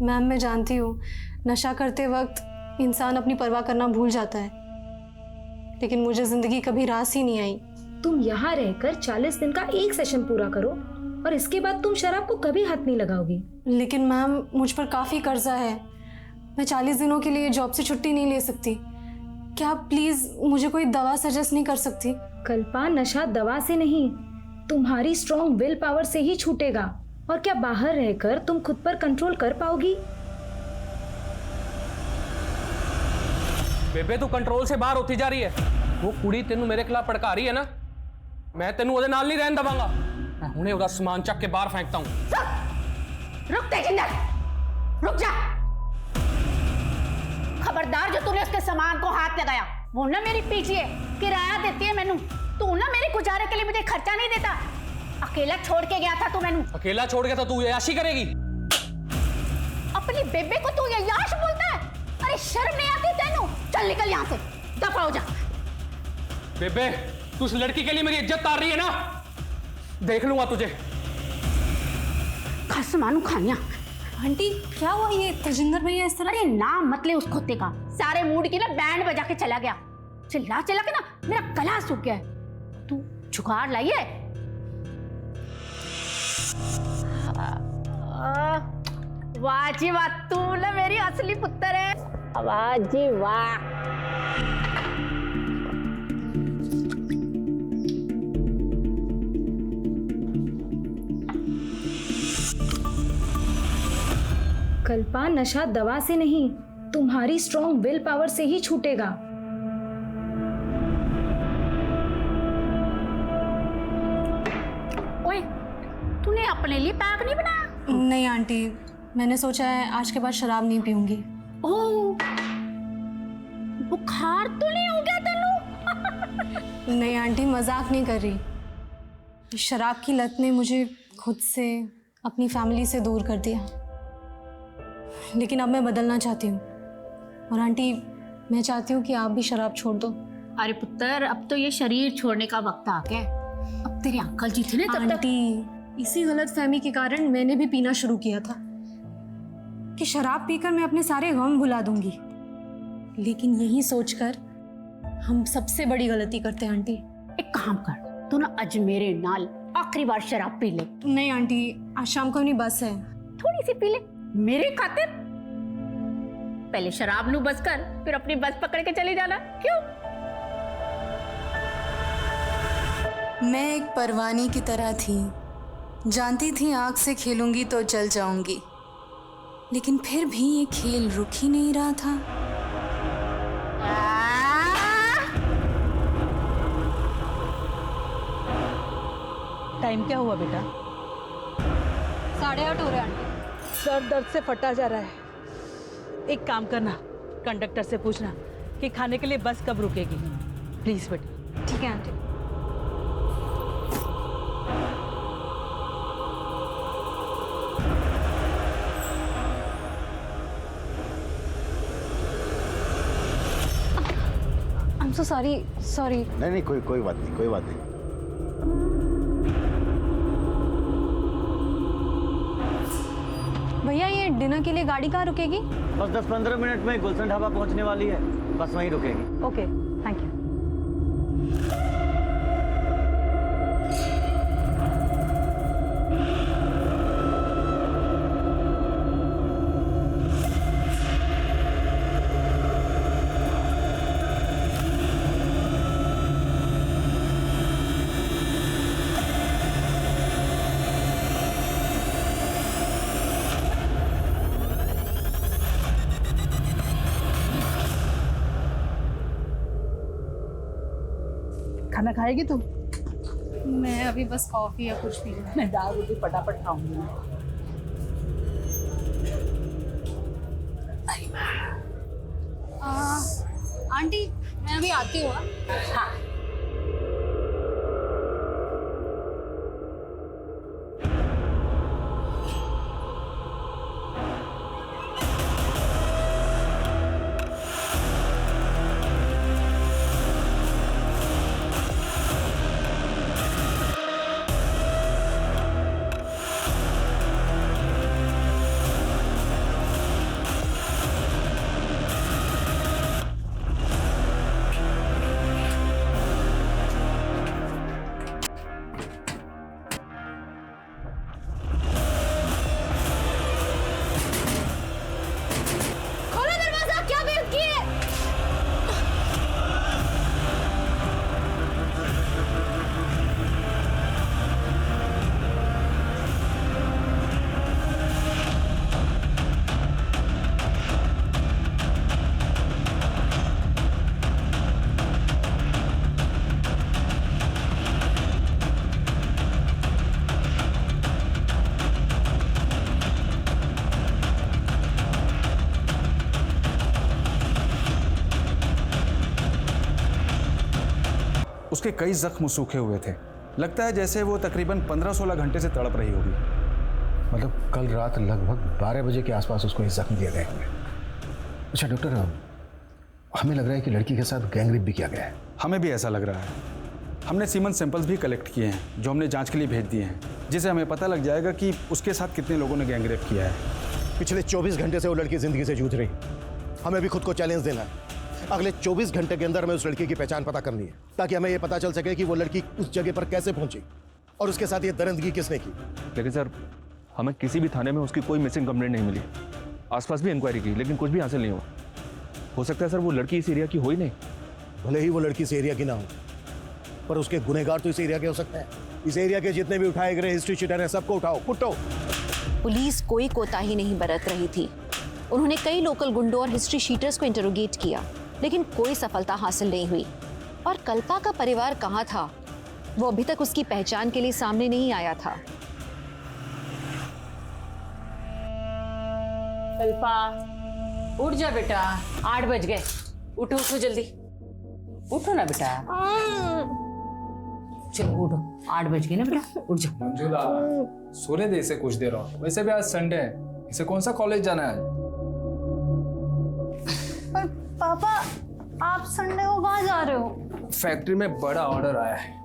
Ma'am मैं जानती हूँ नशा करते वक्त इंसान अपनी परवाह करना भूल जाता है, लेकिन मुझे जिंदगी कभी रास ही नहीं आई। तुम यहाँ रहकर 40 दिन का एक सेशन पूरा करो और इसके बाद तुम शराब को कभी हाथ नहीं लगाओगी। लेकिन मैम मुझ पर काफ़ी कर्जा है, मैं 40 दिनों के लिए जॉब से छुट्टी नहीं ले सकती। क्या आप प्लीज़ मुझे कोई दवा सजेस्ट नहीं कर सकती? कल्पा, नशा दवा से नहीं, तुम्हारी स्ट्रॉन्ग विल पावर से ही छूटेगा। और क्या बाहर रहकर तुम खुद पर कंट्रोल कर पाओगी? बेबे तू कंट्रोल से बाहर होती जा रही है। वो कुड़ी तेनू मेरे खिलाफ भड़का रही है ना, मैं तेनू ओदे नाल नहीं रहन दवांगा। मैं हुणे ओदा सामान चक के बाहर फेंकता हूं। रुक तेजिंदर, रुक जा। खबरदार जो तूने उसके सामान को हाथ लगाया, वो ना मेरी पीछे है, किराया देती है मैनू। तू ना मेरे गुजारे के लिए मुझे खर्चा नहीं देता। अकेला छोड़ के गया था तू मैनू। अकेला छोड़ के तो तू याशी करेगी? अपनी बेबे को तू याश बोलता है? अरे शर्म नहीं आती तेनू? चल निकल यहाँ से, दफा हो जा। बेबे तू उस लड़की के लिए मेरी इज्जत तार रही है ना, देख लूंगा तुझे। खस मानू खाइया। आंटी क्या हुआ? ये तेजिंदर भैया इस तरह? अरे नाम मत ले उस कुत्ते का, सारे मूड की ना बैंड बजा के चला गया। चिल्ला चिल्ला के ना मेरा गला सूख गया है। तू जुगाड़ लाई है? वाह जी वाह, तू ना मेरी असली पुत्र है। वाह जी वाह। कल्पा, नशा दवा से नहीं, तुम्हारी स्ट्रॉन्ग विल पावर से ही छूटेगा। ओए, तूने अपने लिए पैक नहीं बनाया? नहीं आंटी, मैंने सोचा है आज के बाद शराब नहीं पीऊंगी। ओह, बुखार तो नहीं हो गया तेनू? नहीं आंटी, मजाक नहीं कर रही। शराब की लत ने मुझे खुद से, अपनी फैमिली से दूर कर दिया, लेकिन अब मैं बदलना चाहती हूँ। और आंटी मैं चाहती हूँ कि आप भी शराब छोड़ दो। अरे पुत्र, अब तो ये शरीर छोड़ने का वक्त आ गया है। अब तेरे अंकल जी थे ना तब तक। आंटी इसी गलत फहमी के कारण मैंने भी पीना शुरू किया था कि शराब पीकर मैं अपने सारे गम भुला दूंगी, लेकिन यही सोचकर हम सबसे बड़ी गलती करते हैं आंटी। एक काम कर, तू ना आज मेरे नाल आखिरी बार शराब पी ले। नहीं आंटी, आज शाम को अपनी बस है। थोड़ी सी पी ले मेरे खातिर। पहले शराब नू बस कर, फिर अपनी बस पकड़ के चली जाना। क्यों? मैं एक परवानी की तरह थी, जानती थी आग से खेलूंगी तो जल जाऊंगी, लेकिन फिर भी ये खेल रुक ही नहीं रहा था। टाइम क्या हुआ बेटा? 8:30 हो रहे हैं आंटी। सर दर्द से फटा जा रहा है। एक काम करना, कंडक्टर से पूछना कि खाने के लिए बस कब रुकेगी। प्लीज बेटा। ठीक है aunty. I'm so sorry, sorry। नहीं कोई बात नहीं, कोई बात नहीं। भैया ये डिनर के लिए गाड़ी कहाँ रुकेगी? बस 10-15 मिनट में गुलशन ढाबा पहुंचने वाली है, बस वहीं रुकेगी। Okay, thank you. खाना खाएगी तुम? मैं अभी बस कॉफी या कुछ पी लूँ। मैं दाल रोटी फटाफट खाऊंगी। आंटी मैं अभी आती हूँ। हाँ। उसके कई जख्म सूखे हुए थे। लगता है जैसे वो तकरीबन 15-16 घंटे से तड़प रही होगी। मतलब कल रात लगभग 12 बजे के आसपास उसको ये जख्म दिए गए होंगे। अच्छा डॉक्टर, हमें लग रहा है कि लड़की के साथ गैंग रेप भी किया गया है। हमें भी ऐसा लग रहा है। हमने सीमन सैंपल्स भी कलेक्ट किए हैं जो हमने जांच के लिए भेज दिए हैं, जिससे हमें पता लग जाएगा कि उसके साथ कितने लोगों ने गैंग रेप किया है। पिछले 24 घंटे से वो लड़की जिंदगी से जूझ रही। हमें भी खुद को चैलेंज देना है। अगले 24 घंटे के अंदर हमें उस लड़की की पहचान पता करनी है, ताकि हमें यह पता चल सके कि वो लड़की उस जगह पर कैसे पहुंची और उसके साथ ये दरिंदगी किसने की। लेकिन सर, हमें किसी भी थाने में उसकी कोई मिसिंग कंप्लेंट नहीं मिली। आसपास भी इंक्वायरी की, लेकिन कुछ भी हासिल नहीं हुआ। हो सकता है सर वो लड़की इस एरिया की हो ही नहीं। भले ही वो लड़की इस एरिया की ना हो, पर उसके गुनहगार तो इस एरिया के हो सकते हैं। इस एरिया के जितने भी उठाए गए हिस्ट्री शीटर हैं, सबको उठाओ, कुटो। पुलिस कोई कोताही नहीं बरत रही थी। उन्होंने कई लोकल गुंडों और हिस्ट्री शीटर्स को इंटरोगेट किया, लेकिन कोई सफलता हासिल नहीं हुई। और कल्पा का परिवार कहाँ था, वो अभी तक उसकी पहचान के लिए सामने नहीं आया था। कल्पा, उठ जा बेटा, 8 बज गए। उठो उठो जल्दी, उठो ना बेटा। चलो उठो, 8 बज गए ना बेटा, उठ जाओ। मंजुला, सोने दे इसे कुछ देर और। वैसे भी आज संडे है, इसे कौन सा कॉलेज जाना है? पर पापा, आप संडे को कहाँ जा रहे हो? फैक्ट्री में बड़ा ऑर्डर आया है।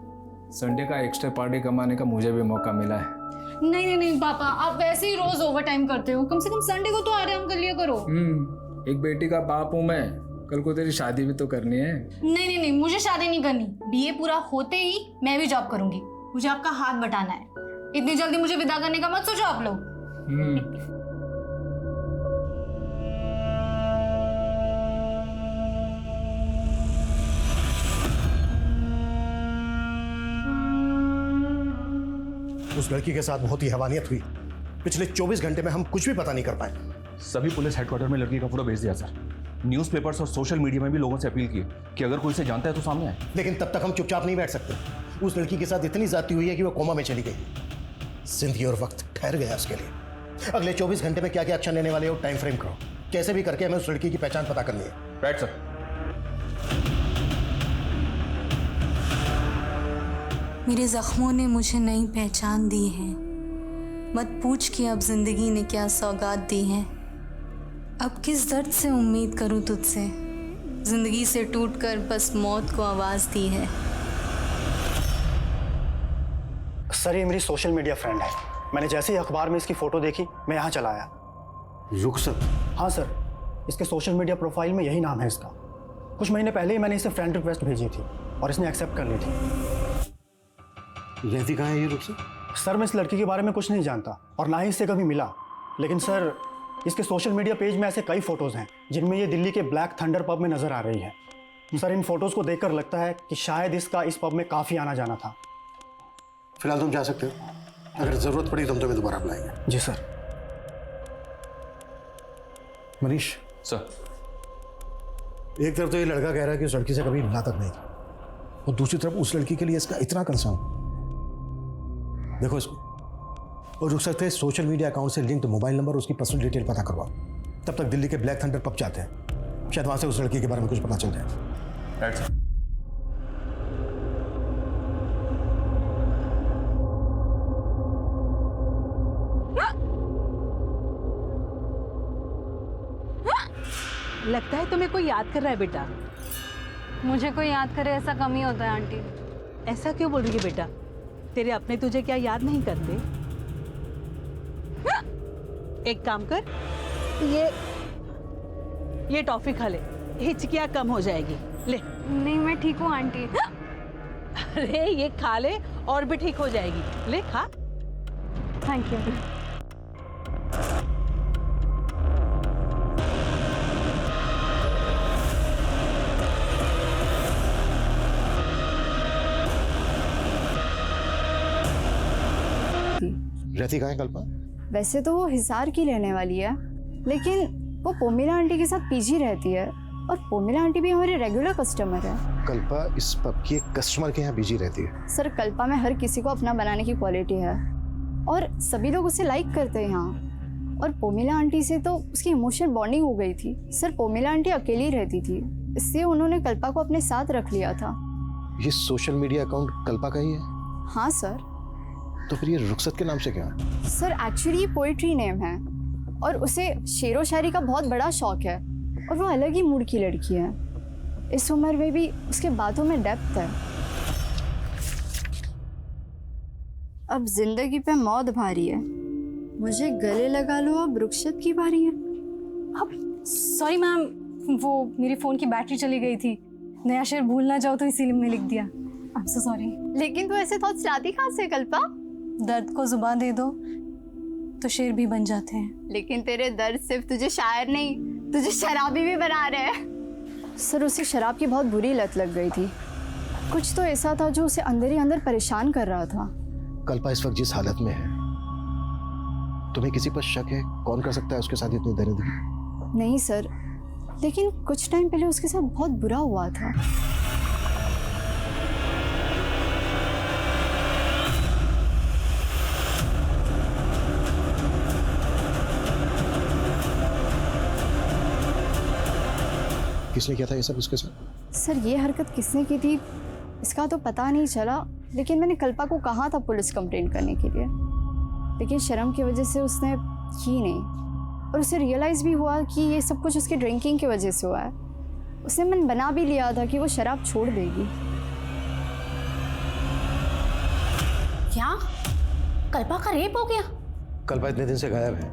संडे का एक्स्ट्रा पार्टी कमाने का मुझे भी मौका मिला है। नहीं नहीं नहीं पापा, आप वैसे ही रोज ओवर टाइम करते हो, कम से कम संडे को तो आराम कर लिया करो। एक बेटी का बाप हूँ मैं, कल को तेरी शादी भी तो करनी है। नहीं नहीं नहीं, मुझे शादी नहीं करनी। बीए पूरा होते ही मैं भी जॉब करूंगी। मुझे आपका हाथ बटाना है। इतनी जल्दी मुझे विदा करने का मत सोचो आप लोग। उस लड़की के साथ बहुत ही हैवानियत हुई। पिछले 24 घंटे में हम कुछ भी पता नहीं कर पाए। सभी पुलिस हेडक्वार्टर में लड़की का फोटो भेज दिया सर। न्यूज़पेपर्स और सोशल मीडिया में भी लोगों से अपील की कि अगर कोई इसे जानता है तो सामने आए। लेकिन तब तक हम चुपचाप नहीं बैठ सकते। उस लड़की के साथ इतनी ज्यादती हुई है कि वो कोमा में चली गई। जिंदगी और वक्त ठहर गया उसके लिए। अगले 24 घंटे में क्या क्या एक्शन लेने वाले हो, टाइम फ्रेम करो। कैसे भी करके हमें उस लड़की की पहचान पता करनी है। Right sir. मेरे जख्मों ने मुझे नई पहचान दी है। मत पूछ कि अब जिंदगी ने क्या सौगात दी है। अब किस दर्द से उम्मीद करूं तुझसे। जिंदगी से टूटकर बस मौत को आवाज दी है। सर, ये मेरी सोशल मीडिया फ्रेंड है। मैंने जैसे ही अखबार में इसकी फोटो देखी, मैं यहाँ चला आया। रुखसत? हाँ सर, इसके सोशल मीडिया प्रोफाइल में यही नाम है इसका। कुछ महीने पहले ही मैंने इसे फ्रेंड रिक्वेस्ट भेजी थी और इसने एक्सेप्ट कर ली थी। रहती कहाँ है ये रुखसत? सर, मैं इस लड़की के बारे में कुछ नहीं जानता और ना ही इससे कभी मिला। लेकिन सर, इसके सोशल मीडिया पेज में ऐसे कई फोटोज़ हैं जिनमें ये दिल्ली के ब्लैक थंडर पब में नज़र आ रही है। सर, इन फोटोज़ को देखकर लगता है कि शायद इसका इस पब में काफ़ी आना जाना था। फिलहाल तुम जा सकते हो। अगर जरूरत पड़ी तो हम तुम्हें दोबारा बुलाएंगे। जी सर। मनीष सर, एक तरफ तो ये लड़का कह रहा है कि उस लड़की से कभी मिला तक नहीं था, और दूसरी तरफ उस लड़की के लिए इसका इतना कंसर्न। देखो इसको, और रुक सकते हैं सोशल मीडिया अकाउंट से लिंक्ड मोबाइल नंबर, उसकी पर्सनल डिटेल पता करवाओ। तब तक दिल्ली के ब्लैक थंडर पब जाते हैं, शायद वहां से उस लड़की के बारे में कुछ पता चल जाए। Right sir. लगता है तुम्हें कोई याद कर रहा है बेटा। मुझे कोई याद करे ऐसा कम ही होता है आंटी। ऐसा क्यों बोल रही है बेटा? तेरे अपने तुझे क्या याद नहीं करते? एक काम कर, ये टॉफी खा ले, हिचकियाँ कम हो जाएगी। ले। नहीं, मैं ठीक हूँ आंटी। अरे ये खा ले और भी ठीक हो जाएगी। ले खा। Thank you. रहती कहाँ है कल्पा? वैसे तो वो हिसार की रहने वाली है, लेकिन वो पोमिला आंटी के साथ पीजी रहती है और पोमिला आंटी भी हमारे रेगुलर कस्टमर है। कल्पा इस पब की एक कस्टमर के यहाँ बिजी रहती है। सर, कल्पा में हर किसी को अपना बनाने की क्वालिटी है और सभी लोग उसे लाइक करते हैं यहाँ। और पोमिला आंटी से तो उसकी इमोशनल बॉन्डिंग हो गई थी। सर, पोमिला आंटी अकेली रहती थी, इसलिए उन्होंने कल्पा को अपने साथ रख लिया था। ये सोशल मीडिया अकाउंट कल्पा का ही है? हाँ सर। तो फिर ये रुखसत के नाम से क्या है? सर एक्चुअली ये पोइट्री नेम है और उसे शेरो शायरी का बहुत बड़ा शौक है और वो अलग ही मूड की लड़की है। इस उम्र में भी उसके बातों में डेप्थ है। अब जिंदगी पे मौत भारी है, मुझे गले लगा लो, अब रुखसत की बारी है। अब सॉरी मैम, वो मेरे फ़ोन की बैटरी चली गई थी, नया शेर भूल ना जाओ तो इसीलिए मैंने लिख दिया। I am so sorry. लेकिन तू ऐसे थॉट्स लाती कहाँ से कल्पा? दर्द को जुबान दे दो तो शेर भी बन जाते हैं। लेकिन तेरे दर्द सिर्फ तुझे शायर नहीं, तुझे शराबी भी बना रहे हैं। सर उसे शराब की बहुत बुरी लत लग गई थी। कुछ तो ऐसा था जो उसे अंदर ही अंदर परेशान कर रहा था। कल्पा इस वक्त जिस हालत में है, तुम्हें किसी पर शक है? कौन कर सकता है उसके साथ इतनी दरिद्री? नहीं सर, लेकिन कुछ टाइम पहले उसके साथ बहुत बुरा हुआ था। किसने किया था ये सब उसके साथ? सर ये हरकत किसने की थी इसका तो पता नहीं चला, लेकिन मैंने कल्पा को कहा था पुलिस कंप्लेंट करने के लिए, लेकिन शर्म की वजह से उसने की नहीं। और उसे रियलाइज़ भी हुआ कि ये सब कुछ उसकी ड्रिंकिंग की वजह से हुआ है। उसने मन बना भी लिया था कि वो शराब छोड़ देगी। क्या कल्पा का रेप हो गया? कल्पा इतने दिन से गायब है,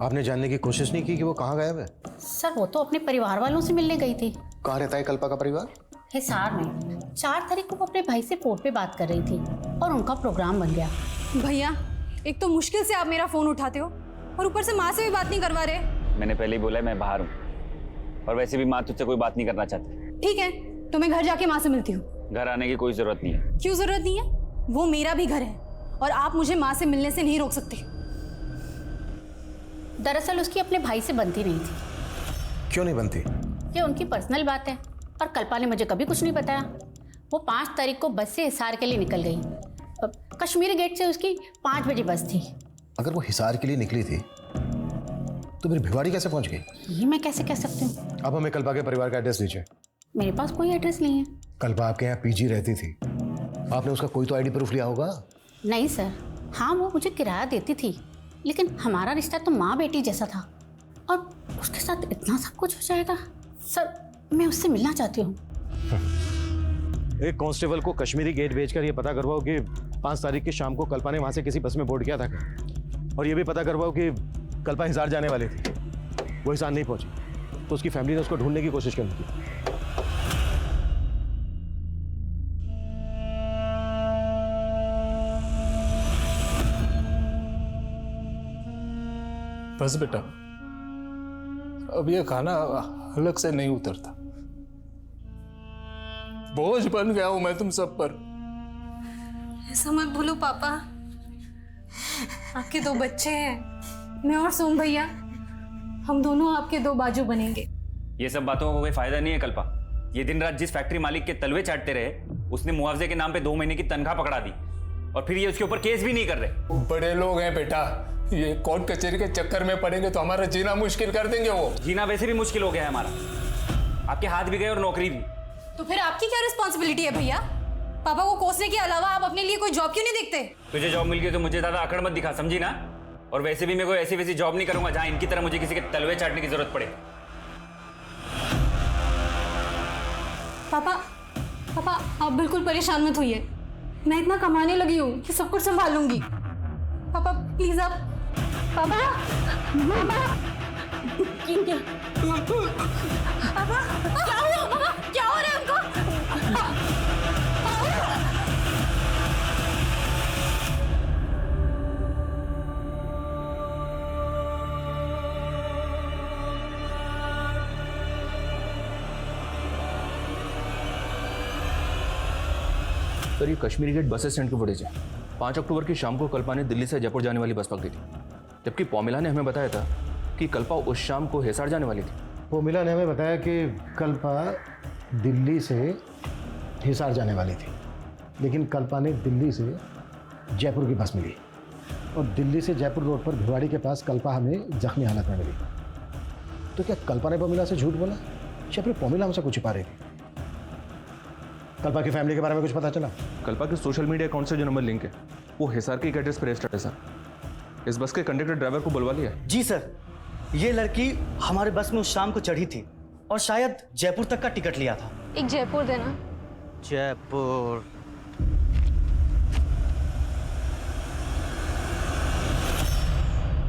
आपने जानने की कोशिश नहीं की कि वो कहाँ गायब है? सर वो तो अपने परिवार वालों से मिलने गई थी। कहाँ रहता है कल्पा का परिवार? हिसार में। 4 तारीख को वो अपने भाई से फोन पे बात कर रही थी और उनका प्रोग्राम बन गया। भैया एक तो मुश्किल से आप मेरा फ़ोन उठाते हो और ऊपर से माँ से भी बात नहीं करवा रहे। मैंने पहले ही बोला है मैं बाहर हूँ, और वैसे भी माँ तुझसे कोई बात नहीं करना चाहती। ठीक है तो मैं घर जाके माँ से मिलती हूँ। घर आने की कोई जरूरत नहीं है। क्यों जरूरत नहीं है? वो मेरा भी घर है और आप मुझे माँ से मिलने से नहीं रोक सकते। दरअसल उसकी अपने भाई से बनती नहीं थी। क्यों नहीं बनती? ये उनकी पर्सनल बात है और कल्पा ने मुझे कभी कुछ नहीं बताया। वो 5 तारीख को बस से हिसार के लिए निकल गई। कश्मीरी गेट से उसकी 5 बजे बस थी। अगर वो हिसार के लिए निकली थी तो फिर भिवाड़ी कैसे पहुंच गई? ये मैं कैसे कह सकती हूँ? अब हमें कल्पा के परिवार का एड्रेस दीजिए। मेरे पास कोई एड्रेस नहीं है। कल्पा आपके यहाँ पीजी रहती थी, आपने उसका कोई तो आईडी प्रूफ लिया होगा? नहीं सर, हाँ वो मुझे किराया देती थी, लेकिन हमारा रिश्ता तो माँ बेटी जैसा था और उसके साथ इतना सब कुछ हो जाएगा। सर मैं उससे मिलना चाहती हूँ। एक कांस्टेबल को कश्मीरी गेट भेजकर ये पता करवाओ कि 5 तारीख की शाम को कल्पा ने वहां से किसी बस में बोर्ड किया था, और ये भी पता करवाओ कि कल्पा हिसार जाने वाली थी, वो हिसार नहीं पहुंची तो उसकी फैमिली ने उसको ढूंढने की कोशिश करनी की। बस बेटा, अब ये खाना हलक से नहीं उतरता। बोझ बन गया हूं मैं तुम सब पर। ऐसा मत भूलो पापा, आपके 2 बच्चे हैं, मैं और सोम भैया, हम दोनों आपके 2 बाजू बनेंगे। ये सब बातों का कोई फायदा नहीं है कल्पा। ये दिन रात जिस फैक्ट्री मालिक के तलवे चाटते रहे, उसने मुआवजे के नाम पे 2 महीने की तनख्वाह पकड़ा दी, और फिर ये उसके ऊपर केस भी नहीं कर रहे। बड़े लोग हैं बेटा, ये कोर्ट कचहरी के चक्कर में पड़ेंगे तो हमारा जीना मुश्किल कर देंगे। वो जीना वैसे भी मुश्किल हो गया है हमारा, आपके हाथ भी गए और नौकरी भी। तो फिर आपकी क्या रिस्पॉन्सिबिलिटी है भैया? पापा को कोसने के अलावा आप अपने लिए कोई जॉब क्यों नहीं देखते? तुझे जॉब मिल गई तो मुझे ज्यादा अकड़ मत दिखा, समझी ना? और वैसे भी मैं कोई ऐसी वैसी जॉब नहीं करूंगा जहां इनकी तरह मुझे किसी के तलवे चाटने की जरूरत पड़े। पापा पापा आप बिल्कुल परेशान मत होइए, मैं इतना कमाने लगी हूँ कि सब कुछ संभालूंगी। पापा प्लीज आप, पापा क्या हो रहा है? पापा क्या हो रहा है उनको? सर ये कश्मीरी गेट बस स्टैंड की फुटेज है। 5 अक्टूबर की शाम को कल्पा ने दिल्ली से जयपुर जाने वाली बस पकड़ी थी, जबकि पोमिला ने हमें बताया था कि कल्पा उस शाम को हिसार जाने वाली थी। पोमिला ने हमें बताया कि कल्पा दिल्ली से हिसार जाने वाली थी, लेकिन कल्पा ने दिल्ली से जयपुर की बस मिली और दिल्ली से जयपुर रोड पर भिवाड़ी के पास कल्पा हमें जख्मी हालत में मिली। तो क्या कल्पा ने पोमिला से झूठ बोला या फिर पोमिला हमसे कुछ छिपा रही थी? कल्पा की फैमिली के बारे में कुछ पता चला? कल्पा के सोशल मीडिया अकाउंट से जो नंबर लिंक है वो हिसार के एक एड्रेस पर रजिस्टर्ड है सर। इस बस के कंडक्टर ड्राइवर को बुलवा लिया है। जी सर, ये लड़की हमारे बस में उस शाम को चढ़ी थी और शायद जयपुर तक का टिकट लिया था। एक जयपुर देना। जयपुर।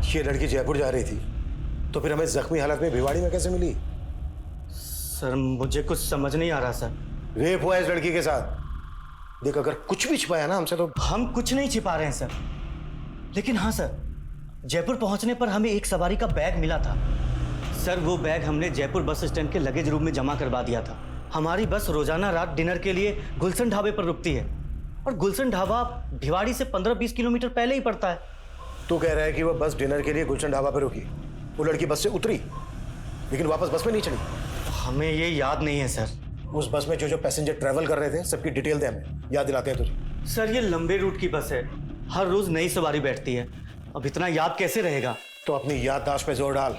ये लड़की जयपुर जा रही थी तो फिर हमें जख्मी हालत में भिवाड़ी में कैसे मिली? सर मुझे कुछ समझ नहीं आ रहा सर। रेप हुआ है इस लड़की के साथ। देख, अगर कुछ भी छिपाया ना हमसे तो। हम कुछ नहीं छिपा रहे हैं सर, लेकिन हाँ सर, जयपुर पहुंचने पर हमें एक सवारी का बैग मिला था। सर वो बैग हमने जयपुर बस स्टैंड के लगेज रूम में जमा करवा दिया था। हमारी बस रोजाना रात डिनर के लिए गुलशन ढाबे पर रुकती है और गुलशन ढाबा भिवाड़ी से 15-20 किलोमीटर पहले ही पड़ता है। तू कह रहा है कि वो बस डिनर के लिए गुलशन ढाबा पर रुकी, वो लड़की बस से उतरी लेकिन वापस बस में नहीं चढ़ी? हमें ये याद नहीं है सर। उस बस में जो जो पैसेंजर ट्रैवल कर रहे थे सबकी डिटेल दे, हमें याद दिलाते हैं तुझे। सर ये लंबे रूट की बस है, हर रोज नई सवारी बैठती है, अब इतना याद कैसे रहेगा? तो अपनी याददाश्त पे जोर डाल।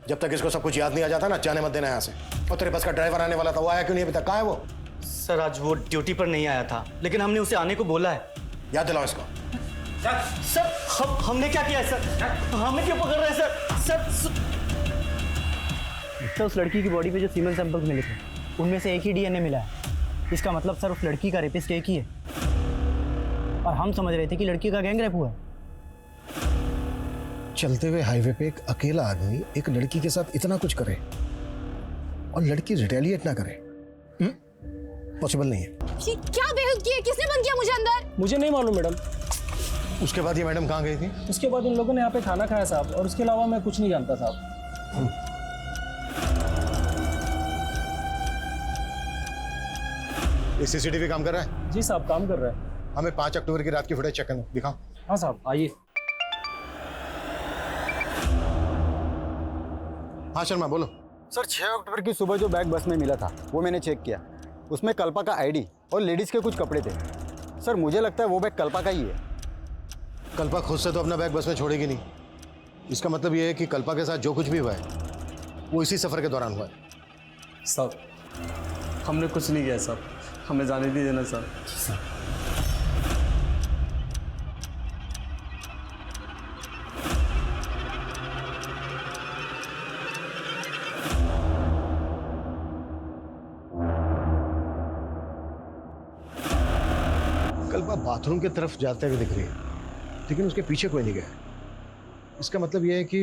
जब तक इसको सब कुछ याद नहीं आ जाता ना, जाने मत देना यहाँ से। और तेरे बस का ड्राइवर आने वाला था, वो आया क्यों नहीं अभी तक? कहाँ है वो? सर आज वो ड्यूटी पर नहीं आया था, लेकिन हमने उसे आने को बोला है। याद दिलाओ इसको। सर हमने क्या किया है सर? हमें क्यों पकड़ रहे हैं सर? सर उस लड़की की बॉडी पे जो सीमेंट सैंपल्स मिले थे उनमें से एक ही डीएनए मिला है। इसका मतलब सर उस लड़की का रेपिस्ट एक ही है और हम समझ रहे थे कि लड़की का गैंग रेप हुआ है। चलते हुए हाईवे पे एक अकेला आदमी एक लड़की के साथ इतना कुछ करे और लड़की रिटेलिएट ना करे, पॉसिबल नहीं है। ये क्या बेहद किया? किसने बंद किया मुझे अंदर? मुझे नहीं मालूम मैडम। उसके बाद ये मैडम कहाँ गई थी? उसके बाद इन लोगों ने यहाँ पे खाना खाया साहब, और उसके अलावा मैं कुछ नहीं जानता साहब। ये सीसीटीवी काम कर रहा है? जी साहब काम कर रहा है। हमें 5 अक्टूबर की रात की फुटेज चेक करना, दिखाओ। हाँ साहब आइए। हाँ शर्मा बोलो। सर 6 अक्टूबर की सुबह जो बैग बस में मिला था वो मैंने चेक किया, उसमें कल्पा का आईडी और लेडीज के कुछ कपड़े थे। सर मुझे लगता है वो बैग कल्पा का ही है। कल्पा खुद से तो अपना बैग बस में छोड़ेगी नहीं, इसका मतलब ये है कि कल्पा के साथ जो कुछ भी हुआ है वो इसी सफर के दौरान हुआ है। साहब हमने कुछ नहीं किया साहब, हमें जाने दीजिए ना साहब। कल्पा बाथरूम की तरफ जाते हुए दिख रही है, लेकिन उसके पीछे कोई नहीं गया। इसका मतलब यह है कि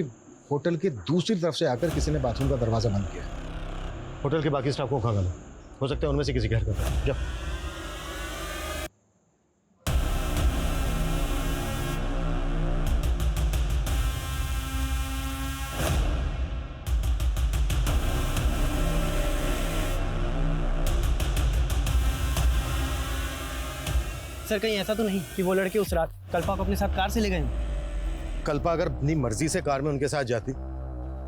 होटल के दूसरी तरफ से आकर किसी ने बाथरूम का दरवाजा बंद किया। होटल के बाकी स्टाफ को खंगालो, हो सकता है उनमें से किसी घर का था। जाओ। सर कहीं ऐसा तो नहीं कि वो लड़के उस रात कल्पा को अपने साथ कार से ले गए? कल्पा अगर अपनी मर्जी से कार में उनके साथ जाती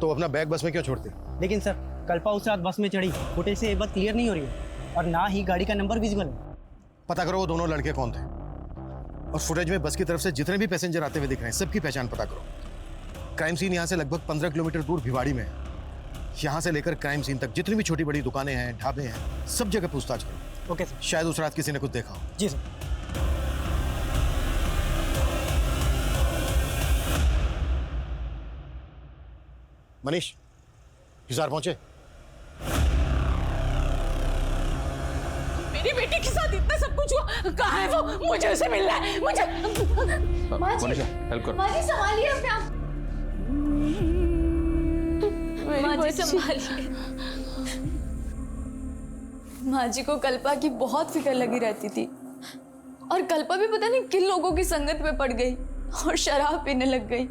तो अपना बैग बस में क्यों छोड़ती? लेकिन सर कल्पा उस रात बस में चढ़ी, फुटेज से ये बात क्लियर नहीं हो रही है और ना ही गाड़ी का नंबर विजिबल है। पता करो वो दोनों लड़के कौन थे और फुटेज में बस की तरफ से जितने भी पैसेंजर आते हुए दिख रहे हैं सबकी पहचान पता करो। क्राइम सीन यहाँ से लगभग 15 किलोमीटर दूर भिवाड़ी में है। यहाँ से लेकर क्राइम सीन तक जितनी भी छोटी बड़ी दुकानें हैं, ढाबे हैं, सब जगह पूछताछ करो। Okay sir. शायद उस रात किसी ने कुछ देखा हो। जी सर। मनीष हिसार पहुंचे? मेरी बेटी के साथ इतना सब कुछ हुआ, कहाँ है वो? मुझे उसे मिलना है, मुझे। मनीषा हेल्प करो। माँ जी संभालिए अपने आप। माँ जी संभालिए। माँ जी को कल्पा की बहुत फिक्र लगी रहती थी और कल्पा भी पता नहीं किन लोगों की संगत में पड़ गई और शराब पीने लग गई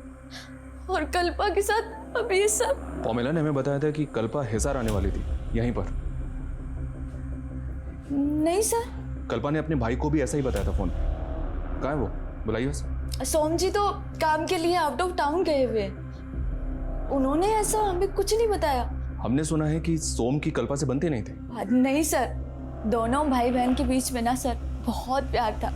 और कल्पा के साथ अब ये सब। पॉमेला ने हमें बताया था कि कल्पा हिसार आने वाली थी यहीं पर। नहीं सर, कल्पा ने अपने भाई को भी ऐसा ही बताया था फोन पे। कहाँ है वो? बुलाइए उसे। सोम जी तो काम के लिए आउट ऑफ टाउन गए हुए, उन्होंने ऐसा हमें कुछ नहीं बताया। हमने सुना है कि सोम की कल्पा से बनते नहीं थे। नहीं सर, दोनों भाई बहन के बीच में ना सर बहुत प्यार था।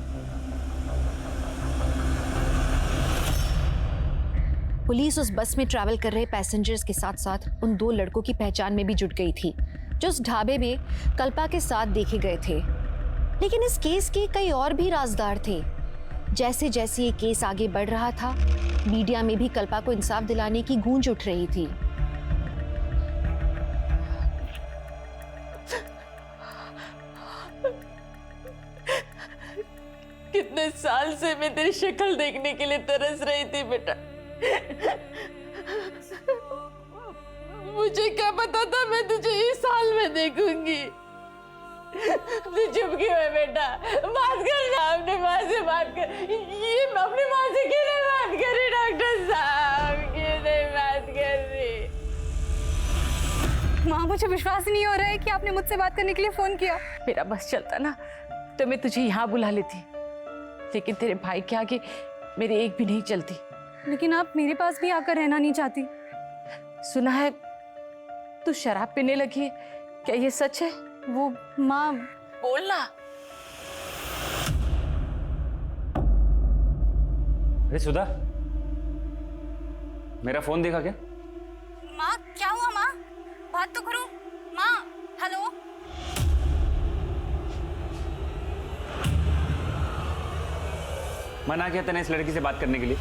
पुलिस उस बस में ट्रैवल कर रहे पैसेंजर्स के साथ साथ उन 2 लड़कों की पहचान में भी जुट गई थी जो उस ढाबे में कल्पा के साथ देखे गए थे। लेकिन इस केस के कई और भी राजदार थे। जैसे जैसे ये केस आगे बढ़ रहा था, मीडिया में भी कल्पा को इंसाफ दिलाने की गूंज उठ रही थी। कितने साल से मैं तेरी शक्ल देखने के लिए तरस रही थी बेटा। मुझे क्या पता था मैं तुझे इस साल में देखूंगी। तू चुप क्यों है बेटा? बात कर ना, अपने माँ से बात कर। ये अपनी माँ से क्यों नहीं बात कर रही डॉक्टर साहब? क्यों नहीं बात कर रही? माँ, मुझे विश्वास ही नहीं हो रहा है कि आपने मुझसे बात करने के लिए फोन किया। मेरा बस चलता ना तो मैं तुझे यहाँ बुला लेती, लेकिन तेरे भाई के आगे मेरी एक भी नहीं चलती। लेकिन आप मेरे पास भी आकर रहना नहीं चाहती। सुना है तू शराब पीने लगी है, क्या ये सच है? वो माँ, बोलना। अरे सुधा, मेरा फोन देखा क्या? माँ, क्या हुआ माँ? बात तो करो माँ। हेलो। मना किया तूने इस लड़की से बात करने के लिए?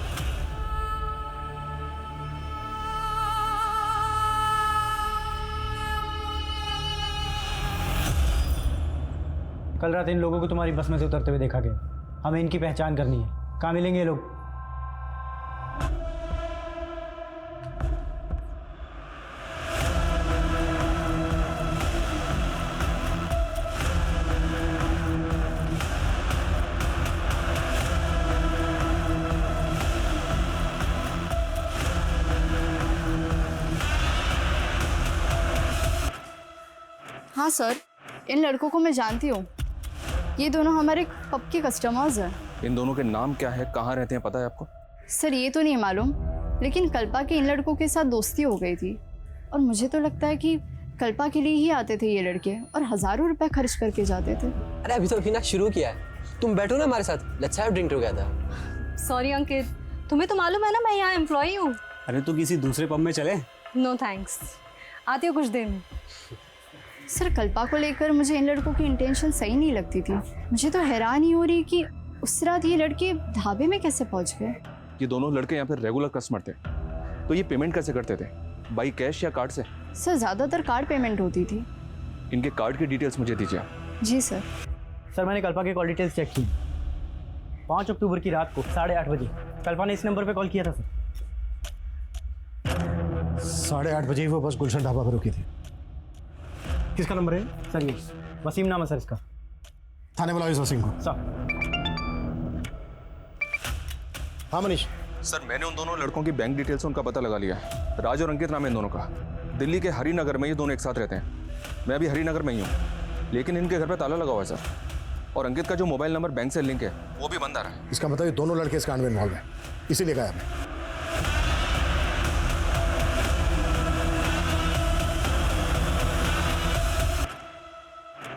कल रात इन लोगों को तुम्हारी बस में से उतरते हुए देखा गया। हमें इनकी पहचान करनी है। कहाँ मिलेंगे ये लोग? हाँ सर, इन लड़कों को मैं जानती हूँ। ये दोनों हमारे पब के कस्टमर्स हैं। इन दोनों के नाम क्या है, कहाँ रहते हैं, पता है आपको? सर ये तो नहीं मालूम, लेकिन कल्पा के इन लड़कों के साथ दोस्ती हो गई थी और मुझे तो लगता है कि कल्पा के लिए ही आते थे ये लड़के और हज़ारों रुपए खर्च करके जाते थे। अरे अभी तो अभी ना शुरू किया है, तुम बैठो ना हमारे साथ, let's have drink together. Sorry Ankit, तुम्हें तो मालूम है ना मैं यहाँ एम्प्लॉई हूँ। अरे तो किसी दूसरे पब में चले? नो थैंक्स, आती हो कुछ देर में। सर कल्पा को लेकर मुझे इन लड़कों की इंटेंशन सही नहीं लगती थी। मुझे तो हैरान ही हो रही कि उस रात ये लड़के ढाबे में कैसे पहुंच गए। ये दोनों लड़के यहाँ पे रेगुलर कस्टमर थे, तो ये पेमेंट कैसे करते थे, बाई कैश या कार्ड से? सर ज़्यादातर कार्ड पेमेंट होती थी। इनके कार्ड की डिटेल्स मुझे दीजिए। जी सर। सर मैंने कल्पा के कॉल डिटेल्स चेक की। 5 अक्टूबर की रात को 8:30 बजे कल्पा ने इस नंबर पे कॉल किया था सर। 8:30 बजे वो बस गुलशन ढाबा पर रुकी थी। किसका नंबर है सर? ये वसीम नाम है सर इसका। थाने बुलाओ इस वसीम को। सर। हाँ मनीष। सर मैंने उन दोनों लड़कों की बैंक डिटेल्स से उनका पता लगा लिया है। राज और अंकित नाम है इन दोनों का। दिल्ली के हरिनगर में ये दोनों एक साथ रहते हैं। मैं भी हरिनगर में ही हूँ, लेकिन इनके घर पे ताला लगा हुआ है सर। और अंकित का जो मोबाइल नंबर बैंक से लिंक है वो भी बंद आ रहा है। इसका मतलब ये दोनों लड़के इस कांड में इन्वॉल्व हैं, इसीलिए गायब है।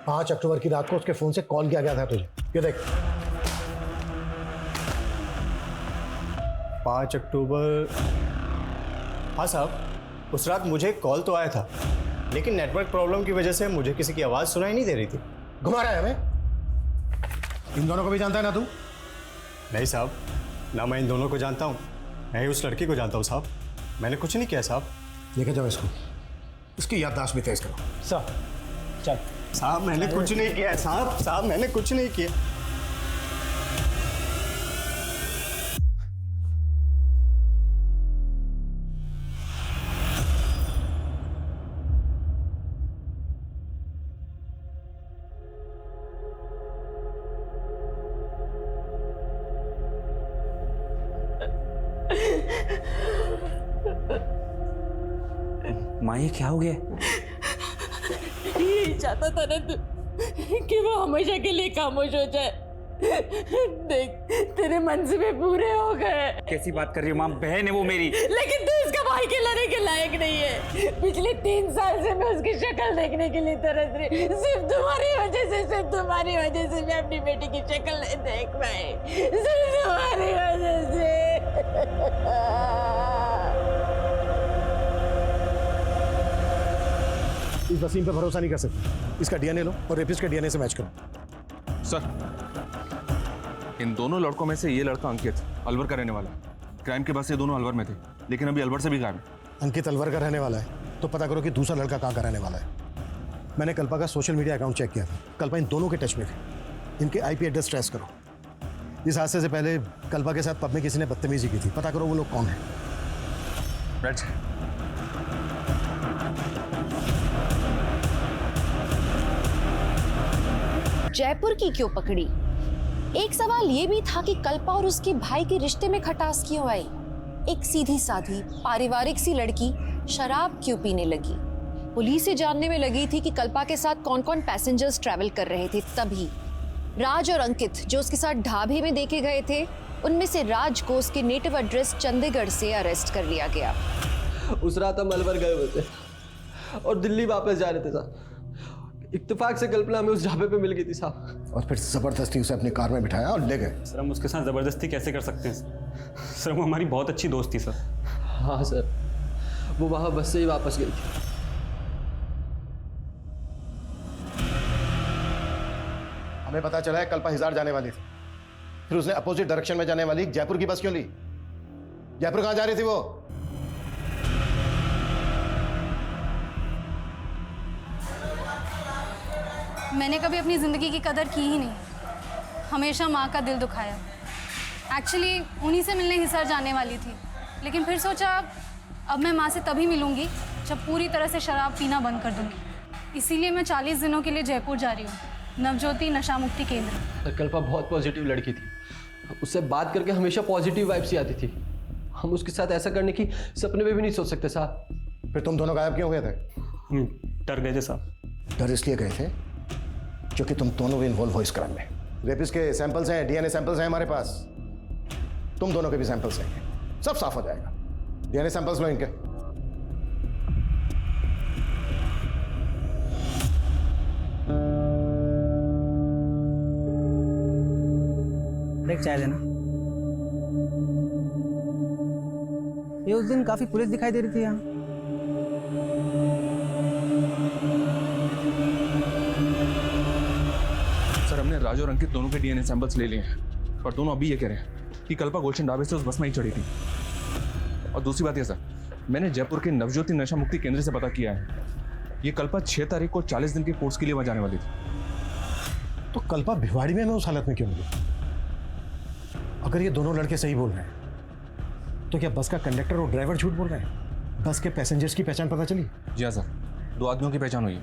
5 अक्टूबर की रात को उसके फोन से कॉल किया गया था तुझे, ये देख। 5 अक्टूबर। हाँ साहब, उस रात मुझे कॉल तो आया था, लेकिन नेटवर्क प्रॉब्लम की वजह से मुझे किसी की आवाज़ सुनाई नहीं दे रही थी। घुमा रहा है हमें। इन दोनों को भी जानता है ना तू? नहीं साहब, ना मैं इन दोनों को जानता हूँ, मैं ही उस लड़की को जानता हूँ साहब। मैंने कुछ नहीं किया साहब। लेके जाओ इसको, इसकी याददाश्त भी तेज करो। सर चल। साहब मैंने कुछ नहीं किया है साहब, साहब मैंने कुछ नहीं किया। माँ ये क्या हो गया? यही चाहता था ना तू कि वो हमेशा के लिए खामोश हो जाए। देख तेरे मंसूबे पूरे हो गए। कैसी बात कर रही हो माँ? बहन है वो मेरी। लेकिन तू उसका भाई कहलाने के लायक नहीं है। पिछले 3 साल से मैं उसकी शक्ल देखने के लिए तरस रही। सिर्फ तुम्हारी वजह से, सिर्फ तुम्हारी वजह से मैं अपनी बेटी की शक्ल नहीं देख पाई। सिर्फ तुम्हारी वजह से। इस वसीम पे भरोसा नहीं कर सकते। इसका डीएनए लो और रेपिस्ट के डीएनए से मैच करो। सर, इन दोनों लड़कों में से ये लड़का अंकित अलवर का रहने वाला है। क्राइम के बाद से ये दोनों अलवर में थे, लेकिन अभी अलवर से भी गायब है। अंकित अलवर का रहने वाला है तो पता करो कि दूसरा लड़का कहाँ का रहने वाला है। मैंने कल्पा का सोशल मीडिया अकाउंट चेक किया था। कल्पा इन दोनों के टच में थे। इनके आईपी एड्रेस ट्रेस करो। इस हादसे से पहले कल्पा के साथ पब में किसी ने बदतमीजी की थी। पता करो वो लोग कौन है। राइट। जयपुर की क्यों पकड़ी? एक सवाल ये भी था कि कल्पा और उसके भाई के रिश्ते में खटास क्यों आई? एक सीधी साधी पारिवारिक सी लड़की शराब क्यों पीने लगी? पुलिस से जानने में लगी थी कि कल्पा के साथ कौन कौन पैसेंजर्स ट्रैवल कर रहे थे। तभी राज और अंकित जो उसके साथ ढाबे में देखे गए थे, उनमें से राज को उसके नेटिव एड्रेस चंडीगढ़ से अरेस्ट कर लिया गया। उस रात हम अलवर गए हुए थे और दिल्ली वापस जा रहे थे साहब। इत्तेफाक से कल्पना हमें उस ढाबे पे मिल गई थी साहब। और फिर जबरदस्ती उसे अपनी कार में बिठाया और ले गए। सर हम उसके साथ ज़बरदस्ती कैसे कर सकते हैं सर? वो हमारी बहुत अच्छी दोस्त थी सर। हाँ सर, वो वहाँ बस से ही वापस गई थी। हमें पता चला है कल्पा हिसार जाने वाली थी, फिर उसने अपोजिट डायरेक्शन में जाने वाली जयपुर की बस क्यों ली? जयपुर कहाँ जा रही थी वो? मैंने कभी अपनी ज़िंदगी की कदर की ही नहीं, हमेशा माँ का दिल दुखाया। एक्चुअली उन्हीं से मिलने हिसार जाने वाली थी, लेकिन फिर सोचा अब मैं माँ से तभी मिलूंगी जब पूरी तरह से शराब पीना बंद कर दूंगी। इसीलिए मैं 40 दिनों के लिए जयपुर जा रही हूँ, नवज्योति नशा मुक्ति केंद्र। सर कल्पा बहुत पॉजिटिव लड़की थी, उससे बात करके हमेशा पॉजिटिव वाइब्स ही आती थी। हम उसके साथ ऐसा करने की सपने में भी नहीं सोच सकते साहब। फिर तुम दोनों गायब क्यों हुए थे? डर गए थे साहब। डर इसलिए गए थे क्योंकि तुम दोनों भी इन्वॉल्व हो इस क्राइम में। रेपिस्ट के सैंपल्स हैं, डीएनए सैंपल्स हैं हमारे पास, तुम दोनों के भी सैंपल्स हैं, सब साफ हो जाएगा। डीएनए सैंपल्स लो इनके। एक चाय देना। ये उस दिन काफी पुलिस दिखाई दे रही थी यहाँ। सर हमने राज और अंकित दोनों के डीएनए सैंपल्स ले लिए हैं और दोनों अभी ये कह रहे हैं कि कल्पा गुलशन ढाबे से उस बस में ही चढ़ी थी। और दूसरी बात ये सर, मैंने जयपुर के नवज्योति नशा मुक्ति केंद्र से पता किया है, ये कल्पा 6 तारीख को 40 दिन के कोर्स के लिए वहाँ जाने वाली थी। तो कल्पा भिवाड़ी में उस हालत में क्यों मिली? अगर ये दोनों लड़के सही बोल रहे हैं तो क्या बस का कंडक्टर और ड्राइवर झूठ बोल रहे हैं? बस के पैसेंजर्स की पहचान पता चली? जी हाँ सर, 2 आदमियों की पहचान हुई है।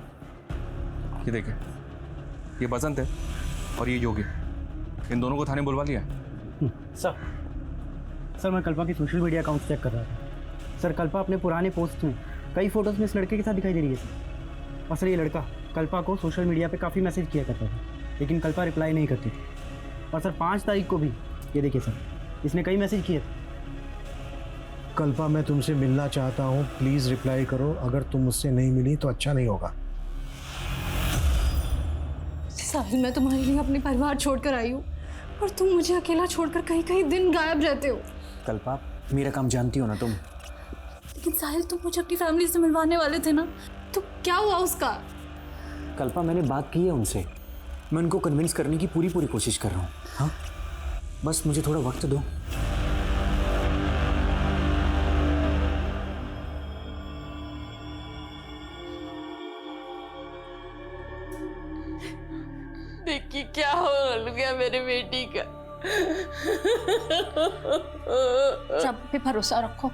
ये देखिए, ये बसंत है और ये योगी। इन दोनों को थाने बुलवा लिया है। सर मैं कल्पा की सोशल मीडिया अकाउंट चेक कर रहा था। सर कल्पा अपने पुराने पोस्ट में कई फोटोज में इस लड़के के साथ दिखाई दे रही है सर। और सर ये लड़का कल्पा को सोशल मीडिया पे काफ़ी मैसेज किया करता था, लेकिन कल्पा रिप्लाई नहीं करती थी। और सर 5 तारीख को भी ये देखिए सर, इसने कई मैसेज किए थे। कल्पा मैं तुमसे मिलना चाहता हूँ, प्लीज़ रिप्लाई करो। अगर तुम मुझसे नहीं मिली तो अच्छा नहीं होगा। साहिल, मैं तुम्हारे लिए अपने परिवार छोड़कर आई हूँ और तुम मुझे अकेला छोड़कर कहीं कहीं दिन गायब रहते हो। कल्पा मेरा काम जानती हो ना तुम। लेकिन साहिल, तुम मुझे अपनी फैमिली से मिलवाने वाले थे ना, तो क्या हुआ उसका? कल्पा मैंने बात की है उनसे, मैं उनको कन्विंस करने की पूरी कोशिश कर रहा हूँ। हाँ बस मुझे थोड़ा वक्त दो। देखिए क्या हो गया मेरे बेटी का। रब पे भरोसा रखो,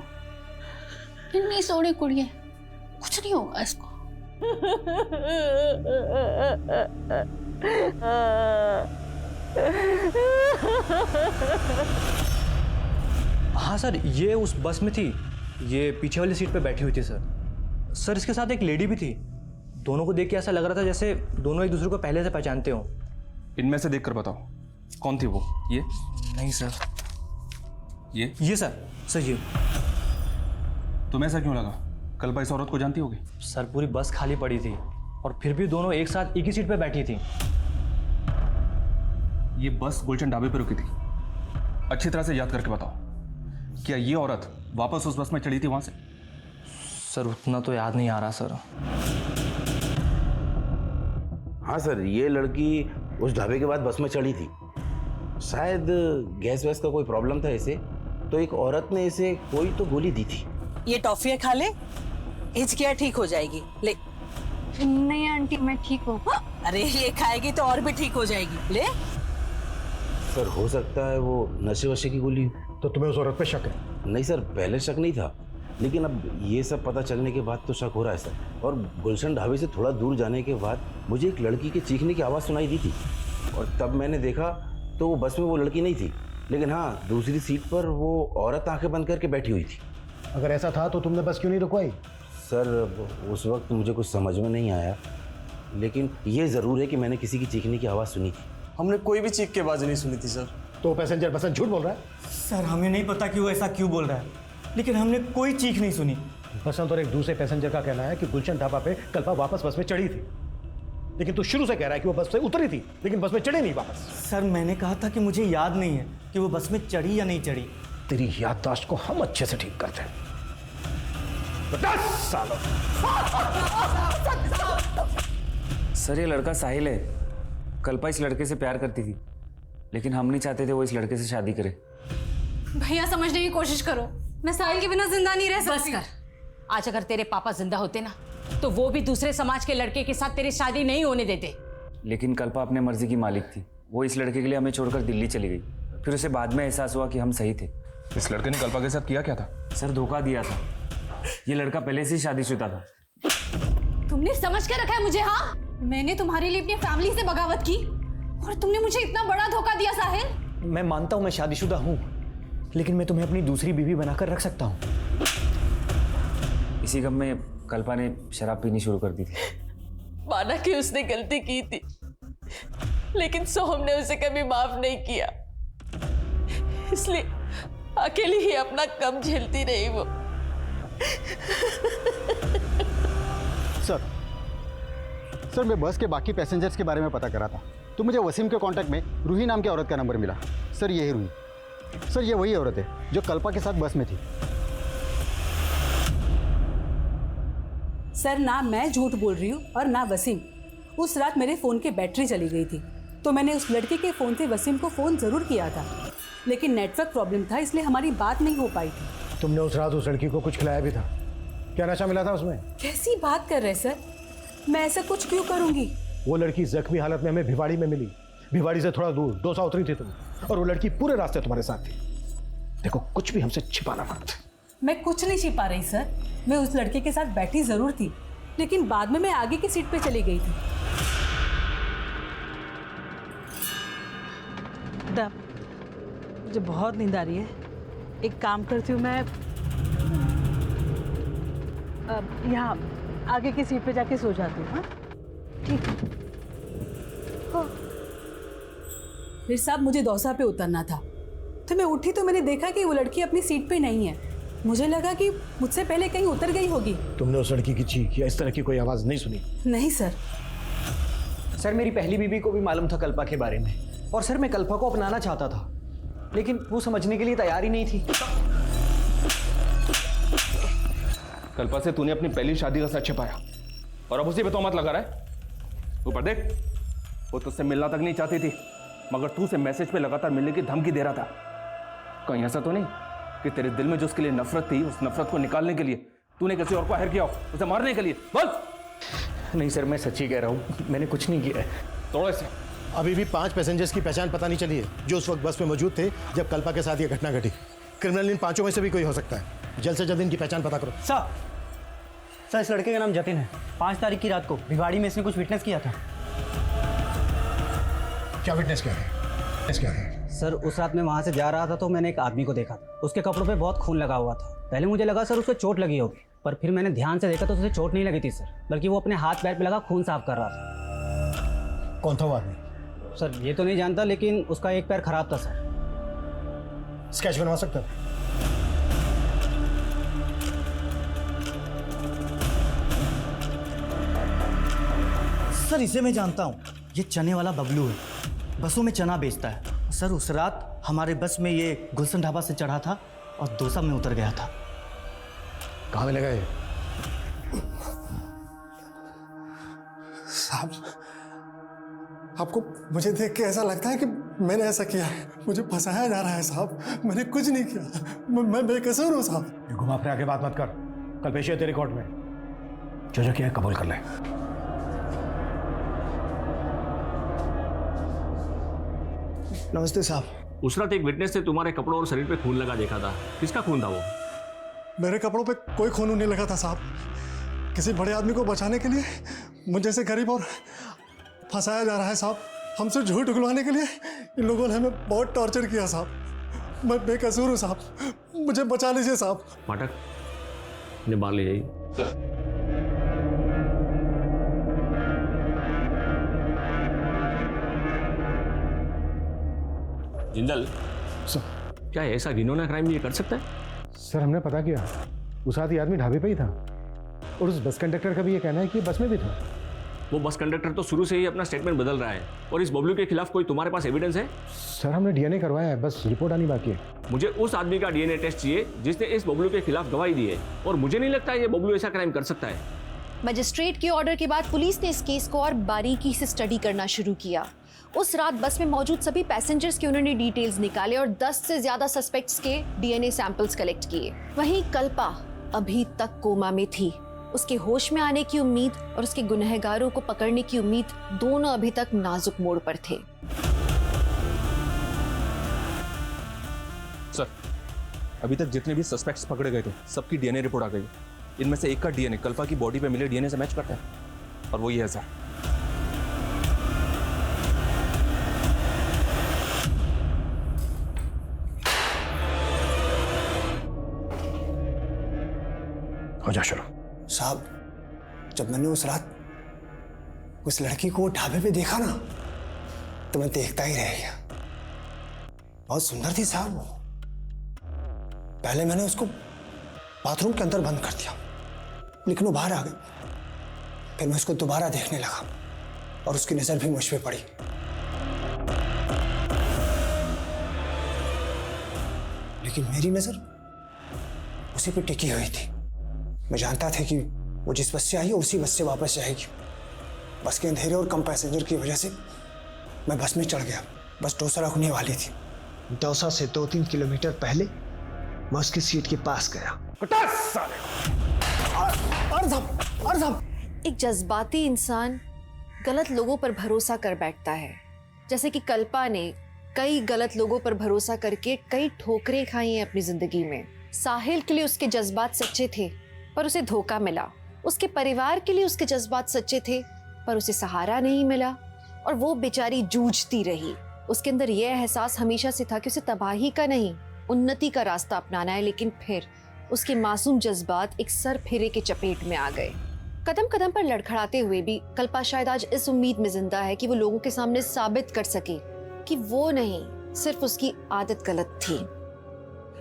इतनी सोनी कुड़ी है, कुछ नहीं होगा इसको। हाँ सर, ये उस बस में थी, ये पीछे वाली सीट पे बैठी हुई थी सर। सर इसके साथ एक लेडी भी थी। दोनों को देख के ऐसा लग रहा था जैसे दोनों एक दूसरे को पहले से पहचानते हो। इनमें से देखकर बताओ कौन थी वो? ये नहीं सर। ये सर ये। तुम्हें ऐसा क्यों लगा? कल्पा इस औरत को जानती होगी? सर पूरी बस खाली पड़ी थी और फिर भी दोनों एक साथ एक ही सीट पे बैठी थी। ये बस गुलशन ढाबे पर रुकी थी, अच्छी तरह से याद करके बताओ, क्या ये औरत वापस उस बस में चढ़ी थी वहां से? सर उतना तो याद नहीं आ रहा सर। हाँ सर, ये लड़की उस ढाबे के बाद बस में चढ़ी थी। शायद गैस वैस का कोई प्रॉब्लम था इसे, तो एक औरत ने इसे कोई तो गोली दी थी। ये टॉफियाँ खा ले, हिचकियाँ ठीक हो जाएगी। ले। नहीं आंटी, मैं ठीक हूँ। अरे ये खाएगी तो और भी ठीक हो जाएगी। ले। सर हो सकता है वो नशे वशे की गोली। तो तुम्हें उस औरत पे शक है? नहीं सर, पहले शक नहीं था, लेकिन अब ये सब पता चलने के बाद तो शक हो रहा है सर। और गुलशन ढाबे से थोड़ा दूर जाने के बाद मुझे एक लड़की के चीखने की आवाज़ सुनाई दी थी, और तब मैंने देखा तो वो बस में वो लड़की नहीं थी, लेकिन हाँ दूसरी सीट पर वो औरत आंखें बंद करके बैठी हुई थी। अगर ऐसा था तो तुमने बस क्यों नहीं रुकवाई? सर उस वक्त मुझे कुछ समझ में नहीं आया, लेकिन ये ज़रूर है कि मैंने किसी की चीखने की आवाज़ सुनी थी। हमने कोई भी चीख की आवाज़ नहीं सुनी थी सर। तो पैसेंजर बस झूठ बोल रहा है? सर हमें नहीं पता कि वो ऐसा क्यों बोल रहा है, लेकिन हमने कोई चीख नहीं सुनी। बसंत और एक दूसरे पैसेंजर का कहना है कि गुलशन ढाबा पे कल्पा वापस बस में चढ़ी थी, लेकिन तू शुरू से कह रहा है कि वो बस से उतरी थी लेकिन बस में चढ़ी नहीं वापस। सर मैंने कहा था कि मुझे याद नहीं है कि वो बस में चढ़ी या नहीं चढ़ी। तेरी याददाश्त को हम अच्छे से ठीक करते हैं। 10 सालों। सर ये लड़का साहिल है। कल्पा इस लड़के से प्यार करती थी, लेकिन हम नहीं चाहते थे वो इस लड़के से शादी करे। भैया समझने की कोशिश करो, मैं साहिल के बिना जिंदा नहीं रह सकती। बस कर। आज अगर तेरे पापा जिंदा होते ना तो वो भी दूसरे समाज के लड़के के साथ तेरी शादी नहीं होने देते। लेकिन कल्पा अपने मर्जी की मालिक थी। वो इस लड़के के लिए हमें छोड़कर दिल्ली चली गई। फिर उसे बाद में एहसास हुआ कि हम सही थे। इस लड़के ने कल्पा के साथ किया क्या था? सर धोखा दिया था। ये लड़का पहले से ही शादीशुदा था। तुमने समझ कर रखा है मुझे? हाँ, मैंने तुम्हारे लिए अपनी फैमिली से बगावत की और तुमने मुझे इतना बड़ा धोखा दिया साहिल। मैं मानता हूँ मैं शादीशुदा हूँ, लेकिन मैं तुम्हें अपनी दूसरी बीवी बनाकर रख सकता हूँ। इसी गम में कल्पा ने शराब पीनी शुरू कर दी थी। माना कि उसने गलती की थी, लेकिन सोहम ने उसे कभी माफ नहीं किया, इसलिए अकेली ही अपना गम झेलती रही वो। सर मैं बस के बाकी पैसेंजर्स के बारे में पता करा था, तो मुझे वसीम के कांटेक्ट में रूही नाम की औरत का नंबर मिला। सर ये है रूही। सर ये वही औरत है जो कल्पा के साथ बस में थी। सर ना मैं झूठ बोल रही हूँ और ना वसीम। उस रात मेरे फ़ोन की बैटरी चली गई थी, तो मैंने उस लड़के के फ़ोन से वसीम को फ़ोन ज़रूर किया था, लेकिन नेटवर्क प्रॉब्लम था इसलिए हमारी बात नहीं हो पाई थी। तुमने उस रात उस लड़की को कुछ खिलाया भी था? क्या नशा मिला था उसमें? कैसी बात कर रहे सर, मैं ऐसा कुछ क्यों करूँगी? वो लड़की जख्मी हालत में हमें भिवाड़ी में मिली। भिवाड़ी से थोड़ा दूर डोसा उतरी थी तुम, और वो लड़की पूरे रास्ते तुम्हारे साथ थी। देखो कुछ भी हमसे छिपाना मत। मैं कुछ नहीं छिपा रही सर, मैं उस लड़के के साथ बैठी ज़रूर थी, लेकिन बाद में मैं आगे की सीट पे चली गई थी। मुझे बहुत नींद आ रही है, एक काम करती हूँ मैं यहाँ आगे की सीट पे जाके सो जाती हूँ। हाँ ठीक है। फिर साहब मुझे दौसा पे उतरना था, तो मैं उठी तो मैंने देखा कि वो लड़की अपनी सीट पे नहीं है। मुझे लगा कि मुझसे पहले कहीं उतर गई होगी। तुमने उस लड़की की चीख या इस तरह की कोई आवाज़ नहीं सुनी? नहीं सर। सर मेरी पहली बीवी को भी मालूम था कल्पा के बारे में, और सर मैं कल्पा को अपनाना चाहता था, लेकिन वो समझने के लिए तैयार ही नहीं थी। कल्पा से तूने अपनी पहली शादी का सच छिपाया और अब उसी पे तोहमत लगा रहा है। ऊपर देख, वो तुझसे मिलना तक नहीं चाहती थी, मगर तू उसे मैसेज पे लगातार मिलने की धमकी दे रहा था। कहीं ऐसा तो नहीं कि तेरे दिल में जो उसके लिए नफरत थी, उस नफरत को निकालने के लिए तूने किसी और को हायर किया हो, उसे मारने के लिए? बोल। नहीं सर मैं सच्ची कह रहा हूँ, मैंने कुछ नहीं किया है। थोड़े से अभी भी 5 पैसेंजर्स की पहचान पता नहीं चली है जो उस वक्त बस में मौजूद थे जब कल्पा के साथ ये घटना घटी। क्रिमिनल इन 5 में से भी कोई हो सकता है। जल्द से जल्द इनकी पहचान पता करो। सर इस लड़के का नाम जतिन है। 5 तारीख की रात को भिवाड़ी में इसने कुछ विटनेस किया था। क्या विटनेस किया है? सर उस रात मैं वहाँ से जा रहा था तो मैंने एक आदमी को देखा था, उसके कपड़ों पे बहुत खून लगा हुआ था। पहले मुझे लगा सर उसको चोट लगी होगी, पर फिर मैंने ध्यान से देखा तो उसे चोट नहीं लगी थी सर, बल्कि वो अपने हाथ पैर पे लगा खून साफ कर रहा था। कौन था वो आदमी? सर ये तो नहीं जानता, लेकिन उसका एक पैर खराब था सर। स्केच बनवा सकता है? सर इसे मैं जानता हूँ, ये चने वाला बबलू है, बसों में चना बेचता है। सर उस रात हमारे बस में ये गुलशन ढाबा से चढ़ा था और डोसा में उतर गया था। कहाँ मिलेगा ये? साहब आपको मुझे देख के ऐसा लगता है कि मैंने ऐसा किया है। मुझे फंसाया जा रहा है साहब, मैंने कुछ नहीं किया, मैं बेकसूर हूँ साहब। ये घुमा फिरा के बात मत कर, कल पेशी है तेरी कोर्ट में, जो जो किया है कबूल कर ले। नमस्ते साहब। उस रात एक विटनेस ने तुम्हारे कपड़ों और शरीर पे खून लगा देखा था, किसका खून था वो? मेरे कपड़ों पे कोई खून नहीं लगा था साहब। किसी बड़े आदमी को बचाने के लिए मुझे जैसे गरीब और फंसाया जा रहा है साहब। हमसे झूठ उगलवाने के लिए इन लोगों ने हमें बहुत टॉर्चर किया साहब। मैं बेकसूर हूँ साहब, मुझे बचा लीजिए साहब। पाठक, इन्हें बाहर ले जाइए। जिंदल सर, क्या ऐसा घिनौना क्राइम ये कर सकता है? सर हमने पता किया, उस रात ये आदमी ढाबे पे ही था और उस बस कंडक्टर का भी ये कहना है कि बस में भी था। वो बस कंडक्टर तो शुरू से ही अपना स्टेटमेंट बदल रहा है। और इस बबलू के खिलाफ कोई तुम्हारे पास एविडेंस है? सर हमने डीएनए करवाया है, बस रिपोर्ट आनी बाकी है। मुझे उस आदमी का डीएनए टेस्ट चाहिए जिसने इस बबलू के खिलाफ गवाही दी है, और मुझे नहीं लगता ये बबलू ऐसा क्राइम कर सकता है। मजिस्ट्रेट के ऑर्डर के बाद पुलिस ने इस केस को और बारीकी से स्टडी करना शुरू किया। उस रात बस में मौजूद सभी पैसेंजर्स के उन्होंने डिटेल्स निकाले और 10 से ज्यादा सस्पेक्ट्स के डीएनए सैंपल्स कलेक्ट किए। वहीं कल्पा अभी तक कोमा में थी। उसके होश में आने की उम्मीद और उसके गुनहगारों को पकड़ने की उम्मीद दोनों अभी तक नाजुक मोड़ पर थे। सर, अभी तक जितने भी सस्पेक्ट्स पकड़े गए थे सबकी डीएनए रिपोर्ट आ गई। इनमें से एक का डीएनए कल्पा की बॉडी पे मिले डीएनए से मैच करता है और वो ये है सर। हो जा शुरू। साहब, जब मैंने उस रात उस लड़की को ढाबे पे देखा ना, तो मैं देखता ही रह गया। बहुत सुंदर थी साहब वो। पहले मैंने उसको बाथरूम के अंदर बंद कर दिया, लेकिन वो बाहर आ गई। फिर मैं उसको दोबारा देखने लगा और उसकी नजर भी मुझ पे पड़ी। लेकिन मेरी नजर उसी पे टिकी हुई थी। मैं जानता था कि वो जिस बस से आई है उसी बस से वापस जाएगी। बस के अंधेरे और कम पैसेंजर की वजह से मैं बस में चढ़ गया। बस डोसा रुकने वाली थी। डोसा से 2-3 किलोमीटर पहले मैं उसकी सीट के पास गया। एक जज्बाती इंसान गलत लोगों पर भरोसा कर बैठता है। जैसे कि कल्पा ने कई गलत लोगों पर भरोसा करके कई ठोकरें खाई हैं अपनी जिंदगी में। साहिल के लिए उसके जज्बात सच्चे थे पर उसे धोखा मिला। उसके परिवार के लिए उसके जज्बात सच्चे थे पर उसे सहारा नहीं मिला और वो बेचारी जूझती रही। उसके अंदर यह एहसास हमेशा से था कि उसे तबाही का नहीं उन्नति का रास्ता अपनाना है, लेकिन फिर उसके मासूम जज्बात एक सर फेरे के चपेट में आ गए। कदम कदम पर लड़खड़ाते हुए भी कल्पा शायद आज इस उम्मीद में जिंदा है कि वो लोगों के सामने साबित कर सके कि वो नहीं, सिर्फ उसकी आदत गलत थी।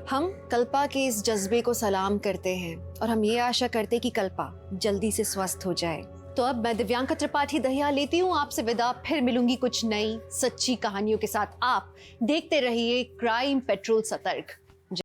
हम कल्पा के इस जज्बे को सलाम करते हैं और हम ये आशा करते हैं कि कल्पा जल्दी से स्वस्थ हो जाए। तो अब मैं दिव्यांका त्रिपाठी दहिया लेती हूँ आपसे विदा। फिर मिलूंगी कुछ नई सच्ची कहानियों के साथ। आप देखते रहिए क्राइम पेट्रोल सतर्क।